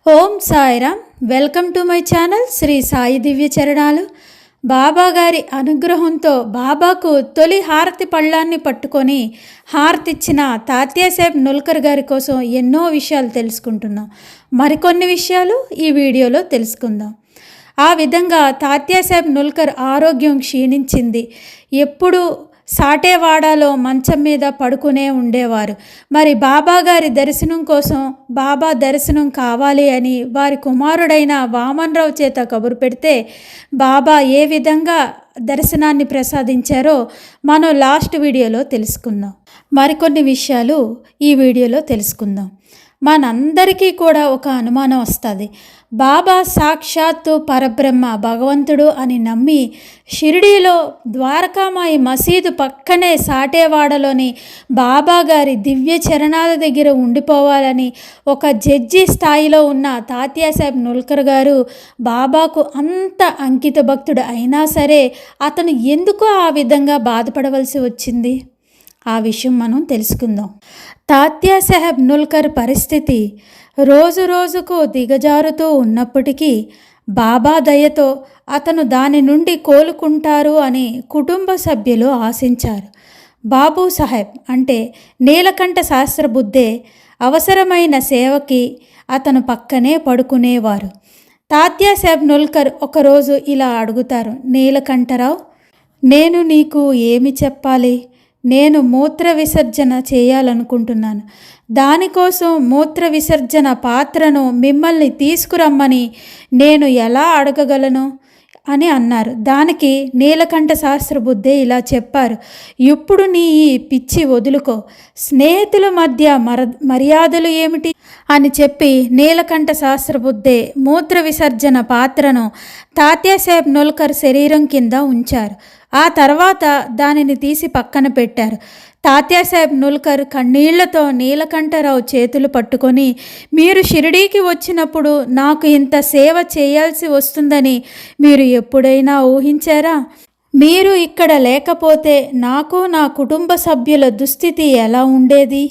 Om Sairam. Welcome to my channel Sri Sai Divya Charanalu. Baba గారి అనుగ్రహంతో బాబాకు తొలి హారతి పళ్ళాన్ని పట్టుకొని హారతిచ్చిన తాత్యాసాహెబ్ నుల్కర్ గారి కోసం ఎన్నో విషయాలు తెలుసుకుంటున్నాం. మరికొన్ని విషయాలు ఈ వీడియోలో తెలుసుకుందాం. ఆ విధంగా తాత్యాసాహెబ్ నుల్కర్ ఆరోగ్యం క్షీణించింది. ఎప్పుడు సాటేవాడాలో మంచం మీద పడుకునే ఉండేవారు. మరి బాబా గారి దర్శనం కోసం బాబా దర్శనం కావాలి అని వారి కుమారుడైన వామన్రావు చేత కబురు పెడితే బాబా ఏ విధంగా దర్శనాన్ని ప్రసాదించారో మనం లాస్ట్ వీడియోలో తెలుసుకుందాం. మరికొన్ని విషయాలు ఈ వీడియోలో తెలుసుకుందాం. మనందరికీ కూడా ఒక అనుమానం వస్తుంది. బాబా సాక్షాత్తు పరబ్రహ్మ భగవంతుడు అని నమ్మి షిరిడీలో ద్వారకామాయి మసీదు పక్కనే సాటేవాడలోని బాబా గారి దివ్య చరణాల దగ్గర ఉండిపోవాలని ఒక జడ్జి స్థాయిలో ఉన్న తాత్యాసాహెబ్ నుల్కర్ గారు బాబాకు అంత అంకిత భక్తుడు అయినా సరే అతను ఎందుకు ఆ విధంగా బాధపడవలసి వచ్చింది? ఆ విషయం మనం తెలుసుకుందాం. తాత్యాసాహెబ్ నుల్కర్ పరిస్థితి రోజు రోజుకు దిగజారుతూ ఉన్నప్పటికీ బాబా దయతో అతను దాని నుండి కోలుకుంటారు అని కుటుంబ సభ్యులు ఆశించారు. బాబూ సాహెబ్ అంటే నీలకంఠ శాస్త్రబుద్ధే అవసరమైన సేవకి అతను పక్కనే పడుకునేవారు. తాత్యాసాహెబ్ నుల్కర్ ఒకరోజు ఇలా అడుగుతారు, నీలకంఠరావు, నేను నీకు ఏమి చెప్పాలి? నేను మూత్ర విసర్జన చేయాలనుకుంటున్నాను. దానికోసం మూత్ర విసర్జన పాత్రను మిమ్మల్ని తీసుకురమ్మని నేను ఎలా అడగగలను అని అన్నారు. దానికి నీలకంఠ శాస్త్రబుద్ధే ఇలా చెప్పారు, ఇప్పుడు నీ ఈ పిచ్చి వదులుకో, స్నేహితుల మధ్య మర్యాదలు ఏమిటి అని చెప్పి నీలకంఠ శాస్త్రబుద్ధే మూత్ర విసర్జన పాత్రను తాత్యాసాహెబ్ నుల్కర్ శరీరం కింద ఉంచారు. ఆ తర్వాత దానిని తీసి పక్కన పెట్టారు. తాత్యాసాహెబ్ నుల్కర్ కన్నీళ్లతో నీలకంఠరావు చేతులు పట్టుకొని, మీరు షిరిడీకి వచ్చినప్పుడు నాకు ఇంత సేవ చేయాల్సి వస్తుందని మీరు ఎప్పుడైనా ఊహించారా? మీరు ఇక్కడ లేకపోతే నాకు నా కుటుంబ సభ్యుల దుస్థితి ఎలా ఉండేది?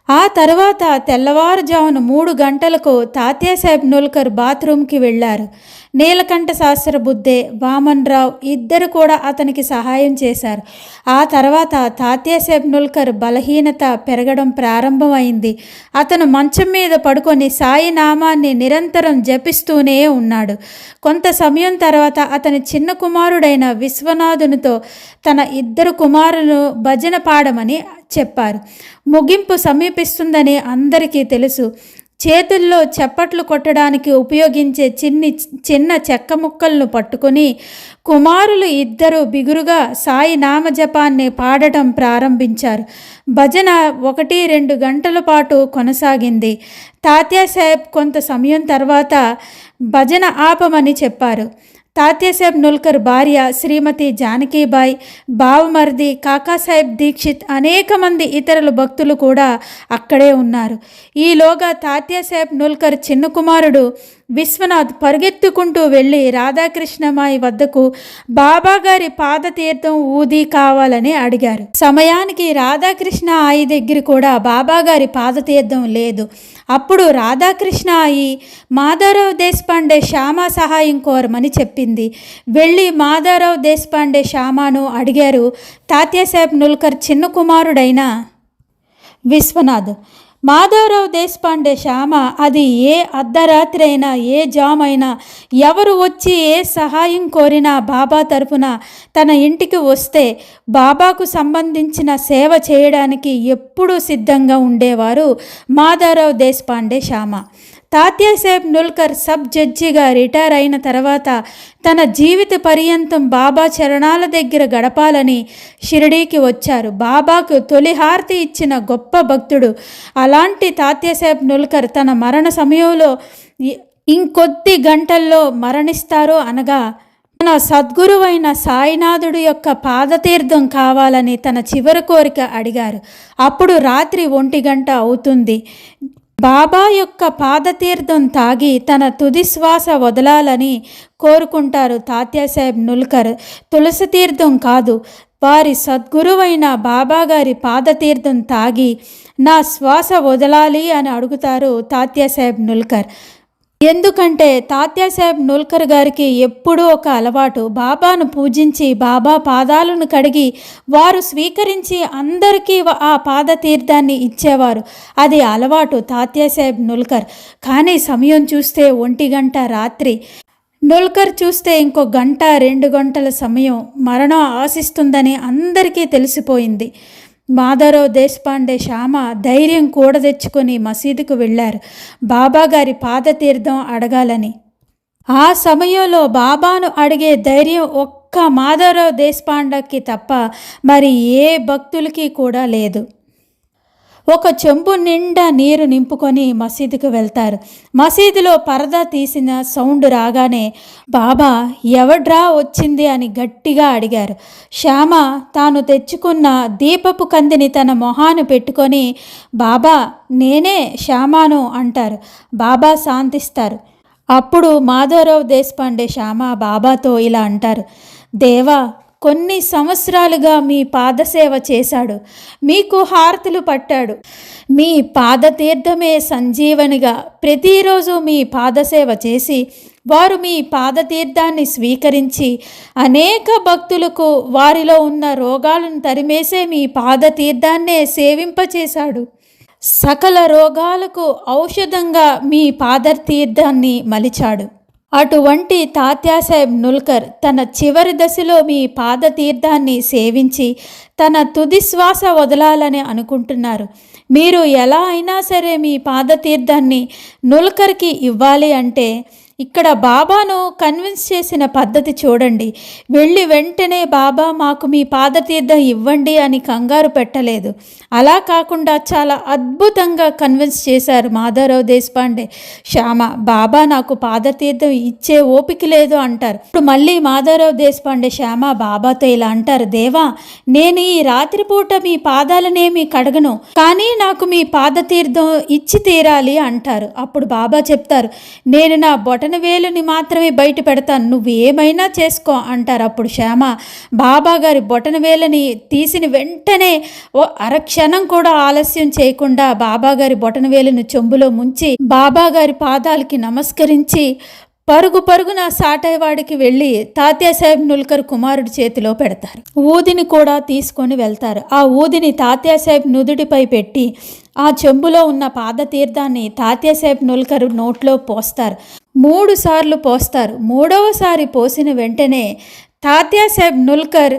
ఆ తర్వాత తెల్లవారుజామున 3 గంటలకు తాత్యాసాహెబ్ నుల్కర్ బాత్రూమ్కి వెళ్ళారు. నీలకంఠ శాస్త్రబుద్ధే వామన్రావు ఇద్దరు కూడా అతనికి సహాయం చేశారు. ఆ తర్వాత తాత్యాసాహెబ్ నుల్కర్ బలహీనత పెరగడం ప్రారంభమైంది. అతను మంచం మీద పడుకొని సాయి నామాన్ని నిరంతరం జపిస్తూనే ఉన్నాడు. కొంత సమయం తర్వాత అతని చిన్న కుమారుడైన విశ్వనాథునితో తన 2 కుమారులను భజన పాడమని చెప్పారు. ముగింపు సమీపిస్తుందని అందరికీ తెలుసు. చేతుల్లో చప్పట్లు కొట్టడానికి ఉపయోగించే చిన్న చెక్క ముక్కలను పట్టుకొని కుమారులు 2 బిగురుగా సాయి నామజపాన్ని పాడటం ప్రారంభించారు. భజన 1-2 గంటల పాటు కొనసాగింది. తాత్యాసాహెబ్ కొంత సమయం తర్వాత భజన ఆపమని చెప్పారు. తాత్యాసాహెబ్ నుల్కర్ భార్య శ్రీమతి జానకీబాయి, బావమర్ది కాకాసాహెబ్ దీక్షిత్, అనేక మంది ఇతరుల భక్తులు కూడా అక్కడే ఉన్నారు. ఈలోగా తాత్యాసాహెబ్ నుల్కర్ చిన్న కుమారుడు విశ్వనాథ్ పరుగెత్తుకుంటూ వెళ్ళి రాధాకృష్ణమాయి వద్దకు బాబాగారి పాదతీర్థం ఊది కావాలని అడిగారు. సమయానికి రాధాకృష్ణ ఆయి దగ్గర కూడా బాబాగారి పాదతీర్థం లేదు. అప్పుడు రాధాకృష్ణ ఆయి మాధవరావు దేశపాండే శ్యామ సహాయం కోరమని చెప్పింది. వెళ్ళి మాధవరావు దేశపాండే శ్యామను అడిగారు. తాత్యాసాహెబ్ నుల్కర్ చిన్న కుమారుడైన విశ్వనాథ్, మాధవరావు దేశపాండే శ్యామ అది ఏ అర్ధరాత్రి అయినా ఏ జామ్ అయినా ఎవరు వచ్చి ఏ సహాయం కోరినా బాబా తరపున తన ఇంటికి వస్తే బాబాకు సంబంధించిన సేవ చేయడానికి ఎప్పుడూ సిద్ధంగా ఉండేవారు మాధవరావు దేశపాండే శ్యామ. తాత్యాసాహెబ్ నుల్కర్ సబ్ జడ్జిగా రిటైర్ అయిన తర్వాత తన జీవిత పర్యంతం బాబా చరణాల దగ్గర గడపాలని షిరిడీకి వచ్చారు. బాబాకు తొలి హారతి ఇచ్చిన గొప్ప భక్తుడు. అలాంటి తాత్యాసాహెబ్ నుల్కర్ తన మరణ సమయంలో ఇంకొద్ది గంటల్లో మరణిస్తారు అనగా తన సద్గురువైన సాయినాథుడు యొక్క పాదతీర్థం కావాలని తన చివరి కోరిక అడిగారు. అప్పుడు రాత్రి 1 గంట అవుతుంది. బాబా యొక్క పాదతీర్థం తాగి తన తుది శ్వాస వదలాలని కోరుకుంటారు తాత్యాసాహెబ్ నుల్కర్. తులసి తీర్థం కాదు, వారి సద్గురువైన బాబాగారి పాదతీర్థం తాగి నా శ్వాస వదలాలి అని అడుగుతారు తాత్యాసాహెబ్ నుల్కర్. ఎందుకంటే తాత్యాసాహెబ్ నుల్కర్ గారికి ఎప్పుడూ ఒక అలవాటు, బాబాను పూజించి బాబా పాదాలను కడిగి వారు స్వీకరించి అందరికీ ఆ పాద తీర్థాన్ని ఇచ్చేవారు. అది అలవాటు తాత్యాసాహెబ్ నుల్కర్. కానీ సమయం చూస్తే 1 గంట రాత్రి. నుల్కర్ చూస్తే ఇంకో 1-2 గంటల సమయం మరణం ఆశిస్తుందని అందరికీ తెలిసిపోయింది. మాధవరావు దేశపాండే శ్యామ ధైర్యం కూడదెచ్చుకొని మసీదుకు వెళ్ళారు బాబాగారి పాదతీర్థం అడగాలని. ఆ సమయంలో బాబాను అడిగే ధైర్యం ఒక్క మాధవరావు దేశపాండేకి తప్ప మరి ఏ భక్తులకి కూడా లేదు. ఒక చెంబు నిండా నీరు నింపుకొని మసీదుకు వెళ్తారు. మసీదులో పరదా తీసిన సౌండ్ రాగానే బాబా ఎవడ్రా వచ్చింది అని గట్టిగా అడిగారు. శ్యామ తాను తెచ్చుకున్న దీపపు కందిని తన మొహాన్ని పెట్టుకొని బాబా నేనే శ్యామాను అంటారు. బాబా శాంతిస్తారు. అప్పుడు మాధవరావు దేశపాండే శ్యామ బాబాతో ఇలా అంటారు, దేవా కొన్ని సంవత్సరాలుగా మీ పాదసేవ చేశాడు, మీకు హారతులు పట్టాడు. మీ పాదతీర్థమే సంజీవనిగా ప్రతిరోజు మీ పాదసేవ చేసి వారు మీ పాదతీర్థాన్ని స్వీకరించి అనేక భక్తులకు వారిలో ఉన్న రోగాలను తరిమేసే మీ పాదతీర్థాన్నే సేవింపచేశాడు. సకల రోగాలకు ఔషధంగా మీ పాదతీర్థాన్ని మలిచాడు. అటువంటి తాత్యాసాహెబ్ నుల్కర్ తన చివరి దశలో మీ పాదతీర్థాన్ని సేవించి తన తుది శ్వాస వదలాలని అనుకుంటున్నారు. మీరు ఎలా అయినా సరే మీ పాదతీర్థాన్ని నుల్కర్కి ఇవ్వాలి అంటే ఇక్కడ బాబాను కన్విన్స్ చేసిన పద్ధతి చూడండి. వెళ్ళి వెంటనే బాబా మాకు మీ పాదతీర్థం ఇవ్వండి అని కంగారు పెట్టలేదు. అలా కాకుండా చాలా అద్భుతంగా కన్విన్స్ చేశారు మాధవరావు దేశపాండే శ్యామ. బాబా నాకు పాదతీర్థం ఇచ్చే ఓపిక లేదు అంటారు. ఇప్పుడు మళ్ళీ మాధవరావు దేశపాండే శ్యామ బాబాతో ఇలా అంటారు, దేవా నేను ఈ రాత్రిపూట మీ పాదాలనేమి కడగను, కానీ నాకు మీ పాదతీర్థం ఇచ్చి తీరాలి అంటారు. అప్పుడు బాబా చెప్తారు, నేను నా వేలుని మాత్రమే బయట పెడతాను, నువ్వు ఏమైనా చేసుకో అంటారు. అప్పుడు శ్యామ బాబా గారి బొటనవేలని తీసిన వెంటనే అరక్షణం కూడా ఆలస్యం చేయకుండా బాబా గారి బొటనవేలును చెంబులో ముంచి బాబా గారి పాదాలకి నమస్కరించి పరుగున సాటైవాడికి వెళ్ళి తాత్యాసాహెబ్ నుల్కర్ కుమారుడి చేతిలో పెడతారు. ఊదిని కూడా తీసుకొని వెళ్తారు. ఆ ఊదిని తాత్యాసాహెబ్ నుదుడిపై పెట్టి ఆ చెంబులో ఉన్న పాదతీర్థాన్ని తాత్యాసాహెబ్ నుల్కర్ నోట్లో పోస్తారు. 3 సార్లు పోస్తారు. 3వసారి పోసిన వెంటనే తాత్యాసాహెబ్ నుల్కర్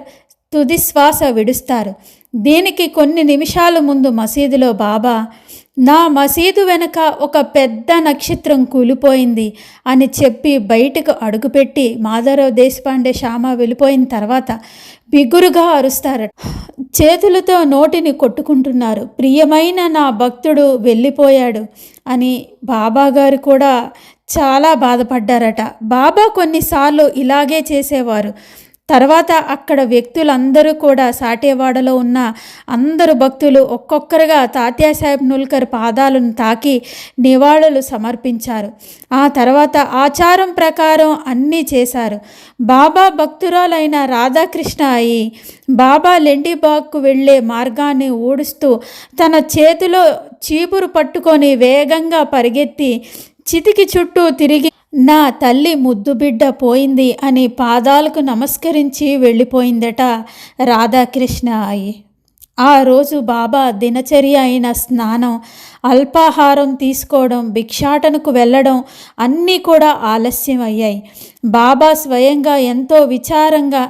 తుది శ్వాస విడుస్తారు. దీనికి కొన్ని నిమిషాల ముందు మసీదులో బాబా నా మసీదు వెనక ఒక పెద్ద నక్షత్రం కూలిపోయింది అని చెప్పి బయటకు అడుగుపెట్టి మాధవరావు దేశపాండే శ్యామ వెళ్ళిపోయిన తర్వాత బిగురుగా అరుస్తారు. చేతులతో నోటిని కొట్టుకుంటున్నారు. ప్రియమైన నా భక్తుడు వెళ్ళిపోయాడు అని బాబాగారు కూడా చాలా బాధపడ్డారట. బాబా కొన్నిసార్లు ఇలాగే చేసేవారు. తర్వాత అక్కడ వ్యక్తులందరూ కూడా సాటేవాడలో ఉన్న అందరు భక్తులు ఒక్కొక్కరుగా తాత్యాసాహెబ్ నుల్కర్ పాదాలను తాకి నివాళులు సమర్పించారు. ఆ తర్వాత ఆచారం ప్రకారం అన్నీ చేశారు. బాబా భక్తురాలైన రాధాకృష్ణ అయి బాబా లెండిబాగ్కు వెళ్ళే మార్గాన్ని ఊడుస్తూ తన చేతిలో చీపురు పట్టుకొని వేగంగా పరిగెత్తి చితికి చుట్టూ తిరిగి నా తల్లి ముద్దు బిడ్డ పోయింది అని పాదాలకు నమస్కరించి వెళ్ళిపోయిందట రాధాకృష్ణ అయి. ఆ రోజు బాబా దినచర్య అయిన స్నానం, అల్పాహారం తీసుకోవడం, భిక్షాటనకు వెళ్ళడం అన్నీ కూడా ఆలస్యం అయ్యాయి. బాబా స్వయంగా ఎంతో విచారంగా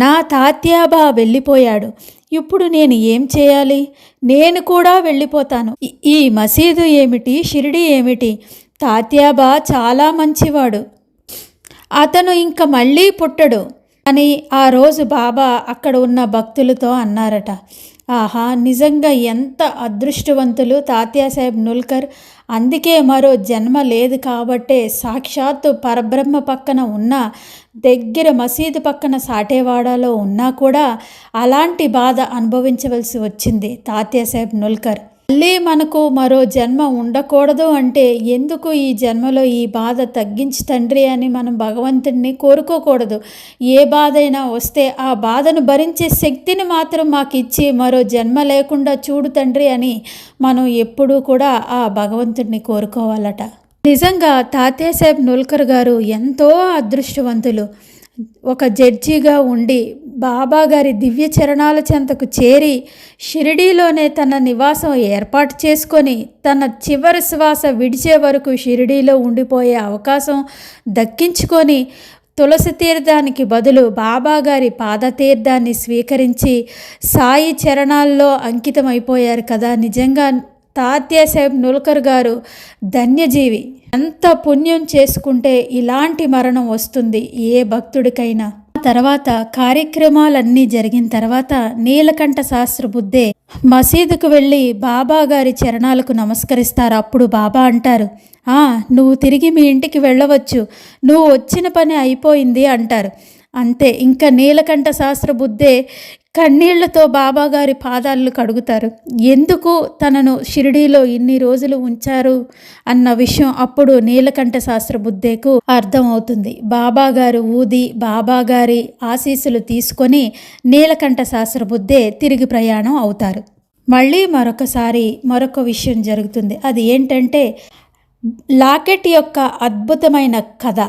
నా తాత్యాబా వెళ్ళిపోయాడు, ఇప్పుడు నేను ఏం చేయాలి, నేను కూడా వెళ్ళిపోతాను, ఈ మసీదు ఏమిటి, షిరిడి ఏమిటి, తాత్యాబా చాలా మంచివాడు, అతను ఇంక మళ్ళీ పుట్టడు అని ఆ రోజు బాబా అక్కడ ఉన్న భక్తులతో అన్నారట. ఆహా, నిజంగా ఎంత అదృష్టవంతులు తాత్యాసాహెబ్ నుల్కర్. అందుకే మరో జన్మ లేదు కాబట్టే సాక్షాత్తు పరబ్రహ్మ పక్కన ఉన్న దగ్గర మసీదు పక్కన సాటేవాడలో ఉన్నా కూడా అలాంటి బాధ అనుభవించవలసి వచ్చింది తాత్యాసాహెబ్ నుల్కర్. మళ్ళీ మనకు మరో జన్మ ఉండకూడదు అంటే ఎందుకు ఈ జన్మలో ఈ బాధ తగ్గించి తండ్రి అని మనం భగవంతుడిని కోరుకోకూడదు. ఏ బాధ అయినా వస్తే ఆ బాధను భరించే శక్తిని మాత్రం మాకు ఇచ్చి మరో జన్మ లేకుండా చూడు తండ్రి అని మనం ఎప్పుడూ కూడా ఆ భగవంతుడిని కోరుకోవాలట. నిజంగా తాత్యాసాహెబ్ నుల్కర్ గారు ఎంతో అదృష్టవంతులు. ఒక జడ్జిగా ఉండి బాబా గారి దివ్య చరణాల చెంతకు చేరి షిరిడీలోనే తన నివాసం ఏర్పాటు చేసుకొని తన చివరి శ్వాస విడిచే వరకు షిరిడీలో ఉండిపోయే అవకాశం దక్కించుకొని తులసి తీర్థానికి బదులు బాబా గారి పాదతీర్థాన్ని స్వీకరించి సాయి చరణాల్లో అంకితమైపోయారు కదా. నిజంగా తాత్యాసాహెబ్ నుల్కర్ గారు ధన్యజీవి. ఎంత పుణ్యం చేసుకుంటే ఇలాంటి మరణం వస్తుంది ఏ భక్తుడికైనా. తర్వాత కార్యక్రమాలన్నీ జరిగిన తర్వాత నీలకంఠ శాస్త్రి బుద్ధే మసీదుకు వెళ్ళి బాబా గారి చరణాలకు నమస్కరిస్తారు. అప్పుడు బాబా అంటారు, నువ్వు తిరిగి మీ ఇంటికి వెళ్ళవచ్చు, నువ్వు వచ్చిన పని అయిపోయింది అంటారు. అంతే, ఇంకా నీలకంఠ శాస్త్రి బుద్ధే కన్నీళ్లతో బాబాగారి పాదాలను కడుగుతారు. ఎందుకు తనను షిరిడీలో ఇన్ని రోజులు ఉంచారు అన్న విషయం అప్పుడు నీలకంఠ శాస్త్రి బుద్ధేకు అర్థమవుతుంది. బాబాగారు ఊది బాబాగారి ఆశీస్సులు తీసుకొని నీలకంఠ శాస్త్రి బుద్ధే తిరిగి ప్రయాణం అవుతారు. మళ్ళీ మరొక విషయం జరుగుతుంది. అది ఏంటంటే లాకెట్ యొక్క అద్భుతమైన కథ.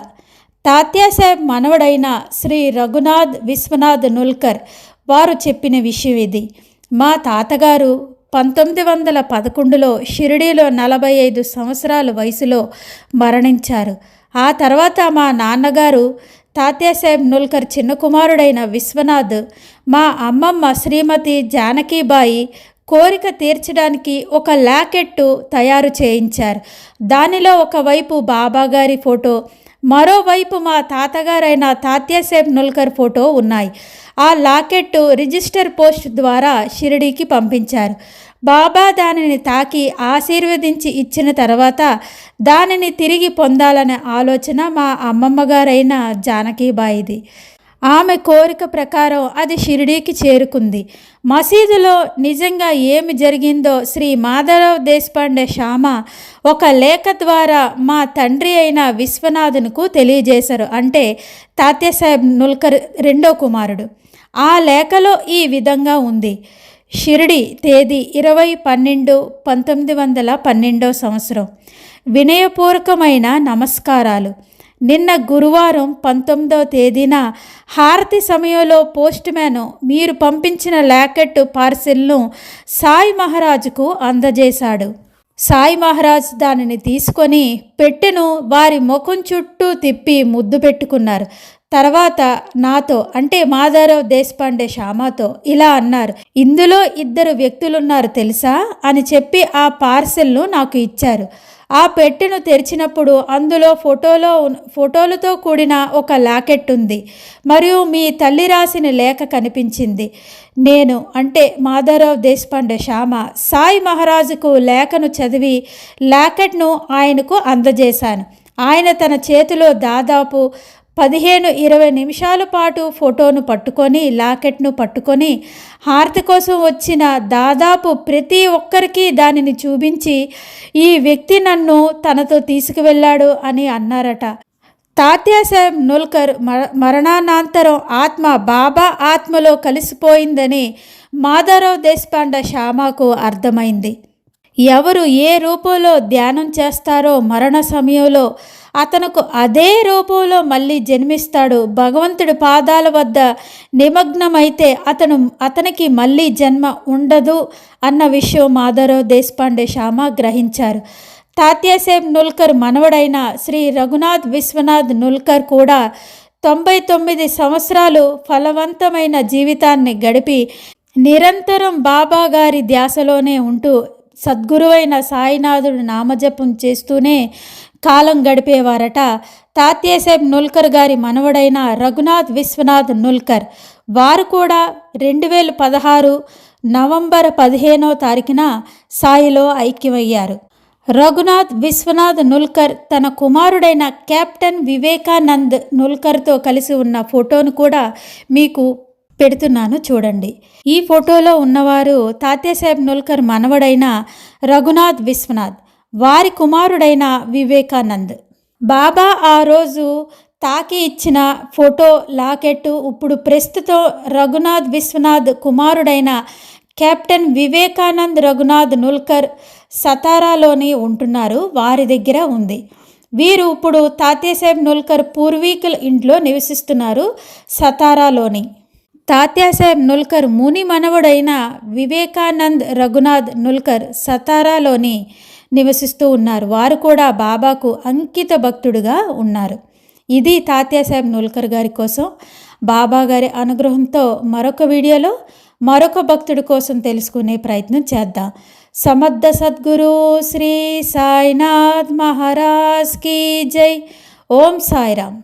తాత్యాసాహెబ్ మనవడైన శ్రీ రఘునాథ్ విశ్వనాథ్ నుల్కర్ వారు చెప్పిన విషయం ఇది. మా తాతగారు 1911లో షిరిడీలో 45 సంవత్సరాల వయసులో మరణించారు. ఆ తర్వాత మా నాన్నగారు తాత్యాసాహెబ్ నుల్కర్ చిన్న కుమారుడైన విశ్వనాథ్ మా అమ్మమ్మ శ్రీమతి జానకీబాయి కోరిక తీర్చడానికి ఒక లాకెట్టు తయారు చేయించారు. దానిలో ఒకవైపు బాబాగారి ఫోటో, మరోవైపు మా తాతగారైన తాత్యాసాహెబ్ నుల్కర్ ఫోటో ఉన్నాయి. ఆ లాకెట్టు రిజిస్టర్ పోస్ట్ ద్వారా షిరిడీకి పంపించారు. బాబా దానిని తాకి ఆశీర్వదించి ఇచ్చిన తర్వాత దానిని తిరిగి పొందాలనే ఆలోచన మా అమ్మమ్మగారైన జానకీబాయిది. ఆమె కోరిక ప్రకారం అది షిరిడీకి చేరుకుంది. మసీదులో నిజంగా ఏమి జరిగిందో శ్రీ మాధవరావు దేశపాండే షామా ఒక లేఖ ద్వారా మా తండ్రి అయిన విశ్వనాథన్కు తెలియజేశారు. అంటే తాత్యాసాహెబ్ నుల్కర్ రెండో కుమారుడు. ఆ లేఖలో ఈ విధంగా ఉంది. షిరిడి తేదీ 20/12/1912 వినయపూర్వకమైన నమస్కారాలు. నిన్న గురువారం 19వ తేదీన హారతి సమయంలో పోస్ట్ మ్యాన్ మీరు పంపించిన లాకెట్ పార్సిల్ను సాయి మహారాజుకు అందజేశాడు. సాయి మహారాజ్ దానిని తీసుకొని పెట్టెను వారి ముఖం చుట్టూ తిప్పి ముద్దు పెట్టుకున్నారు. తర్వాత నాతో అంటే మాధవరావు దేశపాండే షామాతో ఇలా అన్నారు, ఇందులో 2 వ్యక్తులున్నారు తెలుసా అని చెప్పి ఆ పార్సెల్ను నాకు ఇచ్చారు. ఆ పెట్టెను తెరిచినప్పుడు అందులో ఫోటోలతో కూడిన ఒక లాకెట్ ఉంది మరియు మీ తల్లి రాసిన లేఖ కనిపించింది. నేను అంటే మాధవరావు దేశపాండే షామా సాయి మహారాజుకు లేఖను చదివి లాకెట్ను ఆయనకు అందజేశాను. ఆయన తన చేతిలో దాదాపు 15-20 నిమిషాల పాటు ఫోటోను పట్టుకొని లాకెట్ను పట్టుకొని హారతి కోసం వచ్చిన దాదాపు ప్రతి ఒక్కరికి దానిని చూపించి ఈ వ్యక్తి నన్ను తనతో తీసుకువెళ్ళాడు అని అన్నారట. తాత్యాసాహెబ్ నుల్కర్ మరణానంతరం ఆత్మ బాబా ఆత్మలో కలిసిపోయిందని మాధవరావు దేశపాండే షామాకు అర్థమైంది. ఎవరు ఏ రూపంలో ధ్యానం చేస్తారో మరణ సమయంలో అతనుకు అదే రూపంలో మళ్ళీ జన్మిస్తాడు. భగవంతుడి పాదాల వద్ద నిమగ్నమైతే అతనికి మళ్ళీ జన్మ ఉండదు అన్న విషయం మాధవరావు దేశపాండే షామా గ్రహించారు. తాత్యాసాహెబ్ నుల్కర్ మనవడైన శ్రీ రఘునాథ్ విశ్వనాథ్ నుల్కర్ కూడా 99 సంవత్సరాలు ఫలవంతమైన జీవితాన్ని గడిపి నిరంతరం బాబా గారి ధ్యాసలోనే ఉంటూ సద్గురువైన సాయినాథుడు నామజపం చేస్తూనే కాలం గడిపేవారట. తాత్యాసాహెబ్ నుల్కర్ గారి మనవడైన రఘునాథ్ విశ్వనాథ్ నుల్కర్ వారు కూడా 2016 నవంబర్ 15వ తారీఖున సాయిలో ఐక్యమయ్యారు. రఘునాథ్ విశ్వనాథ్ నుల్కర్ తన కుమారుడైన కెప్టెన్ వివేకానంద్ నుల్కర్తో కలిసి ఉన్న ఫోటోను కూడా మీకు పెడుతున్నాను చూడండి. ఈ ఫోటోలో ఉన్నవారు తాత్యాసాహెబ్ నుల్కర్ మనవడైన రఘునాథ్ విశ్వనాథ్, వారి కుమారుడైన వివేకానంద్. బాబా ఆ రోజు తాకి ఇచ్చిన ఫోటో లాకెట్టు ఇప్పుడు ప్రస్తుతం రఘునాథ్ విశ్వనాథ్ కుమారుడైన కెప్టెన్ వివేకానంద్ రఘునాథ్ నుల్కర్ సతారాలోని ఉంటున్నారు, వారి దగ్గర ఉంది. వీరు ఇప్పుడు తాత్యాసాహెబ్ నుల్కర్ పూర్వీకుల ఇంట్లో నివసిస్తున్నారు సతారాలోని. తాత్యాసాహెబ్ నుల్కర్ ముని మనవడైన వివేకానంద్ రఘునాథ్ నుల్కర్ సతారాలోని నివసిస్తూ ఉన్నారు. వారు కూడా బాబాకు అంకిత భక్తుడుగా ఉన్నారు. ఇది తాత్యాసాహెబ్ నుల్కర్ గారి కోసం బాబా గారి అనుగ్రహంతో మరొక వీడియోలో మరొక భక్తుడి కోసం తెలుసుకునే ప్రయత్నం చేద్దాం. సమర్థ సద్గురు శ్రీ సాయినాథ్ మహారాజ్ కీ జై. ఓం సాయిరామ్.